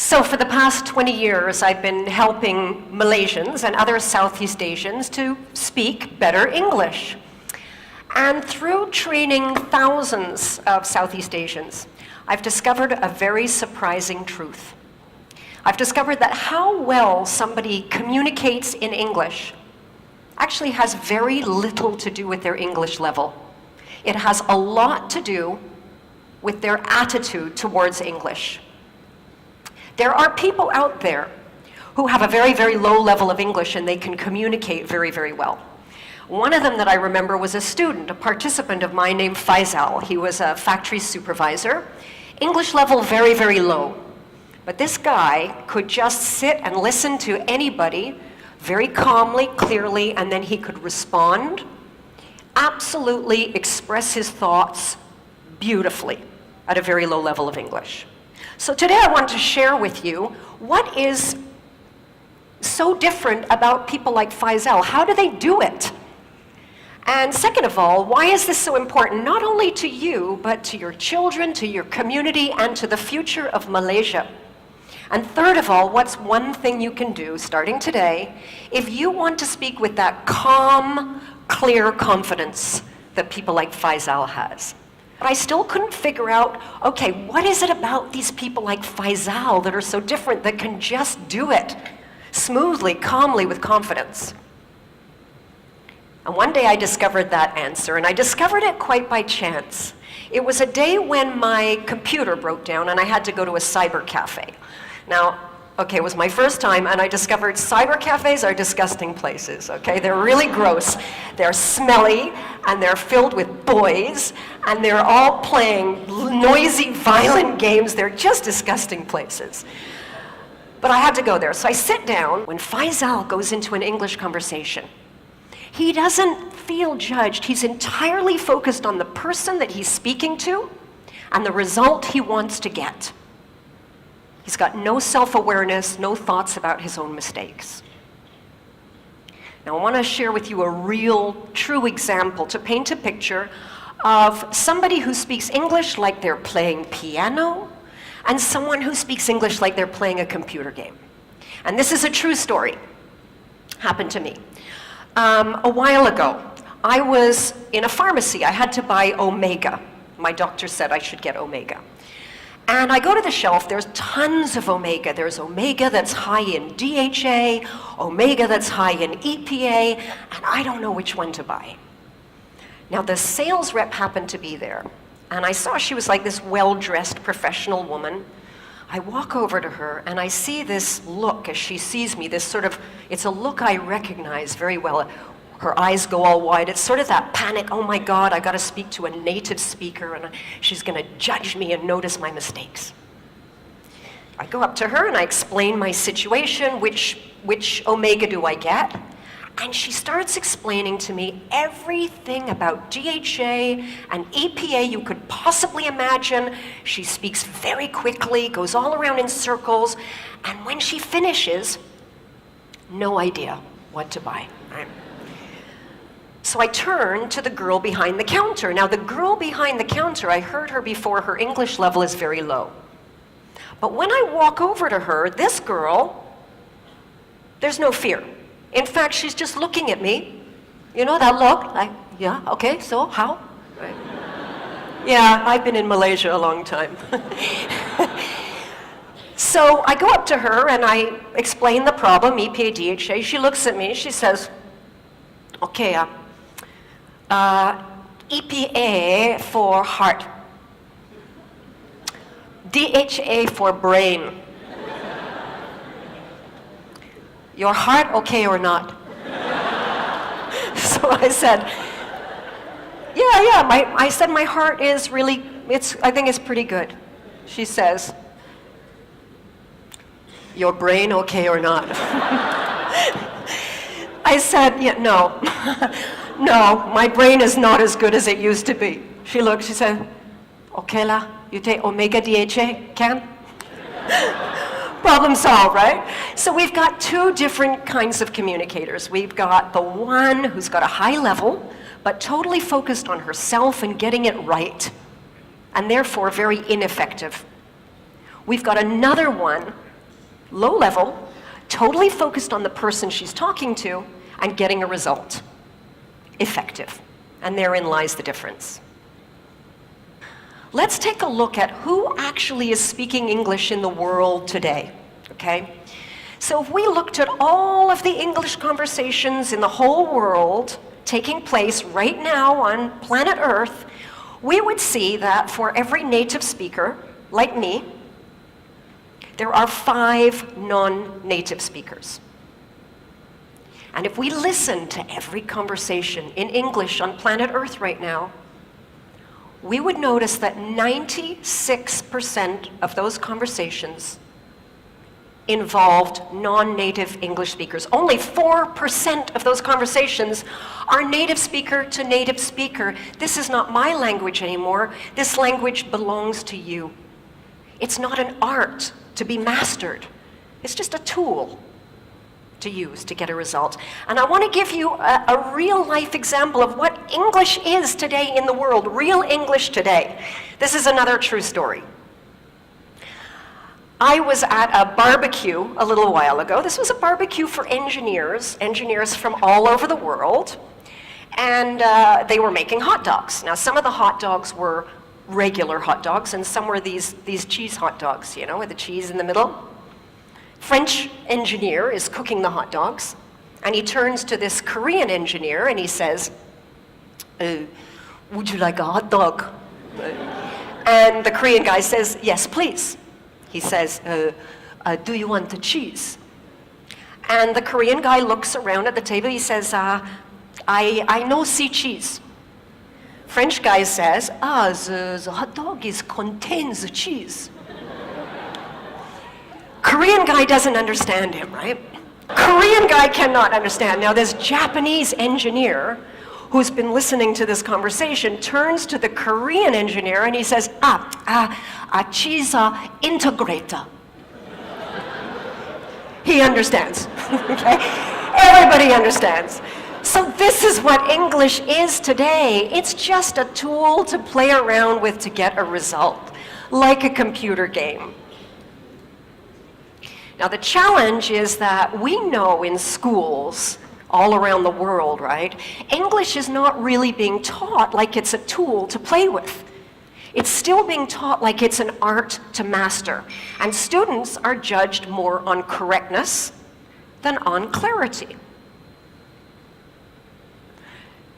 So for the past 20 years, I've been helping Malaysians and other Southeast Asians to speak better English. And through training thousands of Southeast Asians, I've discovered a very surprising truth. I've discovered that how well somebody communicates in English actually has very little to do with their English level. It has a lot to do with their attitude towards English. There are people out there who have a very, very low level of English and they can communicate very, very well. One of them that I remember was a student, a participant of mine named Faisal. He was a factory supervisor. English level very, very low. But this guy could just sit and listen to anybody very calmly, clearly, and then he could respond, absolutely express his thoughts beautifully at a very low level of English. So today I want to share with you what is so different about people like Faisal. How do they do it? And second of all, why is this so important, not only to you, but to your children, to your community, and to the future of Malaysia? And third of all, what's one thing you can do, starting today, if you want to speak with that calm, clear confidence that people like Faisal has? But I still couldn't figure out, okay, what is it about these people like Faisal that are so different, that can just do it smoothly, calmly, with confidence? And one day I discovered that answer, and I discovered it quite by chance. It was a day when my computer broke down and I had to go to a cyber cafe. Now, okay, it was my first time, and I discovered cyber cafes are disgusting places, okay? They're really gross, they're smelly, and they're filled with boys, and they're all playing noisy, violent games. They're just disgusting places. But I had to go there, so I sit down. When Faisal goes into an English conversation, he doesn't feel judged. He's entirely focused on the person that he's speaking to and the result he wants to get. He's got no self-awareness, no thoughts about his own mistakes. Now, I want to share with you a real, true example to paint a picture of somebody who speaks English like they're playing piano and someone who speaks English like they're playing a computer game. And this is a true story. Happened to me. A while ago, I was in a pharmacy. I had to buy Omega. My doctor said I should get Omega. And I go to the shelf, there's tons of Omega. There's Omega that's high in DHA, Omega that's high in EPA, and I don't know which one to buy. Now the sales rep happened to be there, and I saw she was like this well-dressed professional woman. I walk over to her and I see this look as she sees me, this sort of, it's a look I recognize very well. Her eyes go all wide. It's sort of that panic, oh my God, I gotta speak to a native speaker and she's gonna judge me and notice my mistakes. I go up to her and I explain my situation, which Omega do I get? And she starts explaining to me everything about DHA and EPA you could possibly imagine. She speaks very quickly, goes all around in circles, and when she finishes, no idea what to buy. So I turn to the girl behind the counter. Now the girl behind the counter, I heard her before, her English level is very low. But when I walk over to her, this girl, there's no fear. In fact, she's just looking at me. You know that look? Like, yeah, okay, so how? Right. Yeah, I've been in Malaysia a long time. So I go up to her and I explain the problem, EPA, DHA. She looks at me, she says, okay, EPA for heart, DHA for brain. Your heart okay or not? So I said, I said my heart is really, I think it's pretty good. She says, your brain okay or not? I said, yeah, no. No, my brain is not as good as it used to be. She looked, she said, okay lah, you take Omega DHA, can? Problem solved, right? So we've got two different kinds of communicators. We've got the one who's got a high level, but totally focused on herself and getting it right, and therefore very ineffective. We've got another one low level, totally focused on the person she's talking to, and getting a result. Effective. And therein lies the difference. Let's take a look at who actually is speaking English in the world today, okay? So if we looked at all of the English conversations in the whole world taking place right now on planet Earth, we would see that for every native speaker, like me, there are 5 non-native speakers. And if we listen to every conversation in English on planet Earth right now, we would notice that 96% of those conversations involved non-native English speakers. Only 4% of those conversations are native speaker to native speaker. This is not my language anymore. This language belongs to you. It's not an art to be mastered. It's just a tool to use to get a result. And I want to give you a real-life example of what English is today in the world, real English today. This is another true story. I was at a barbecue a little while ago. This was a barbecue for engineers from all over the world, and they were making hot dogs. Now, some of the hot dogs were regular hot dogs, and some were these cheese hot dogs, you know, with the cheese in the middle. French engineer is cooking the hot dogs, and he turns to this Korean engineer and he says, would you like a hot dog? And the Korean guy says, yes, please. He says, do you want the cheese? And the Korean guy looks around at the table, he says, I no see cheese. French guy says, the hot dog contains the cheese. Korean guy doesn't understand him, right? Korean guy cannot understand. Now this Japanese engineer who's been listening to this conversation turns to the Korean engineer and he says, cheese integrator. He understands, okay? Everybody understands. So this is what English is today. It's just a tool to play around with to get a result, like a computer game. Now the challenge is that we know in schools all around the world, right? English is not really being taught like it's a tool to play with. It's still being taught like it's an art to master. And students are judged more on correctness than on clarity.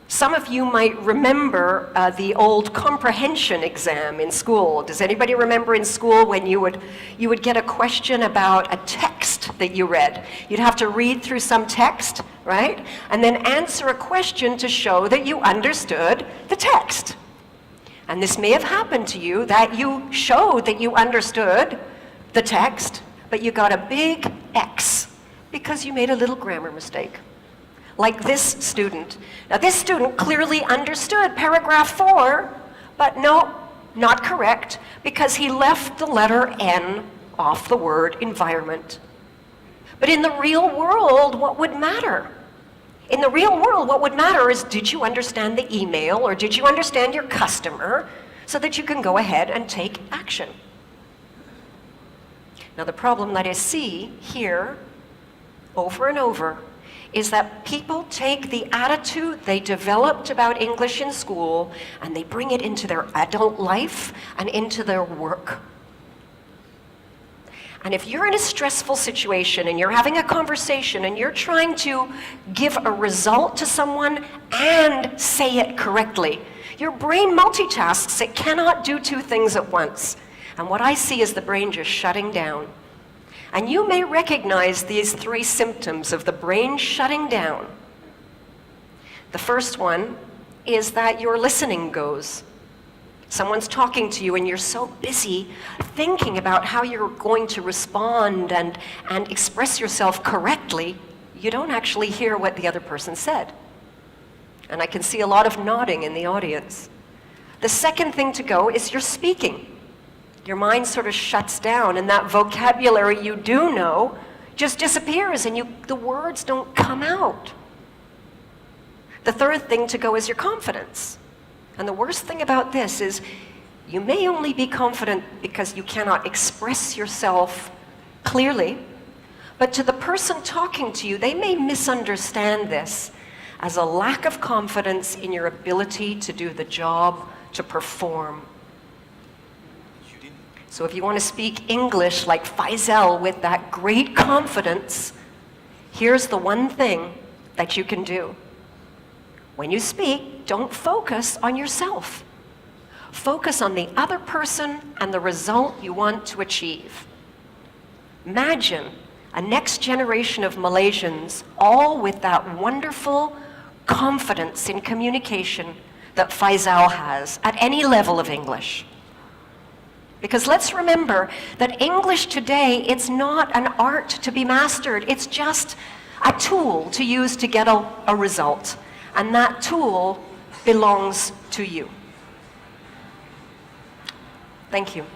Some of you might remember the old comprehension exam in school. Does anybody remember in school when you would get a question about a text that you read? You'd have to read through some text, right? And then answer a question to show that you understood the text. And this may have happened to you, that you showed that you understood the text, but you got a big X because you made a little grammar mistake. Like this student. Now this student clearly understood paragraph 4, but no, not correct, because he left the letter N off the word environment. But in the real world, what would matter? In the real world, what would matter is, did you understand the email or did you understand your customer so that you can go ahead and take action? Now the problem that I see here over and over is that people take the attitude they developed about English in school and they bring it into their adult life and into their work. And if you're in a stressful situation and you're having a conversation and you're trying to give a result to someone and say it correctly, your brain multitasks. It cannot do 2 things at once. And what I see is the brain just shutting down. And you may recognize these 3 symptoms of the brain shutting down. The first one is that your listening goes. Someone's talking to you and you're so busy thinking about how you're going to respond and express yourself correctly, you don't actually hear what the other person said. And I can see a lot of nodding in the audience. The second thing to go is your speaking. Your mind sort of shuts down and that vocabulary you do know just disappears and the words don't come out. The third thing to go is your confidence. And the worst thing about this is you may only be confident because you cannot express yourself clearly But to the person talking to you, they may misunderstand this as a lack of confidence in your ability to do the job, to perform. So if you want to speak English like Faisal with that great confidence, here's the one thing that you can do. When you speak, don't focus on yourself. Focus on the other person and the result you want to achieve. Imagine a next generation of Malaysians, all with that wonderful confidence in communication that Faisal has at any level of English. Because let's remember that English today, it's not an art to be mastered. It's just a tool to use to get a result. And that tool belongs to you. Thank you.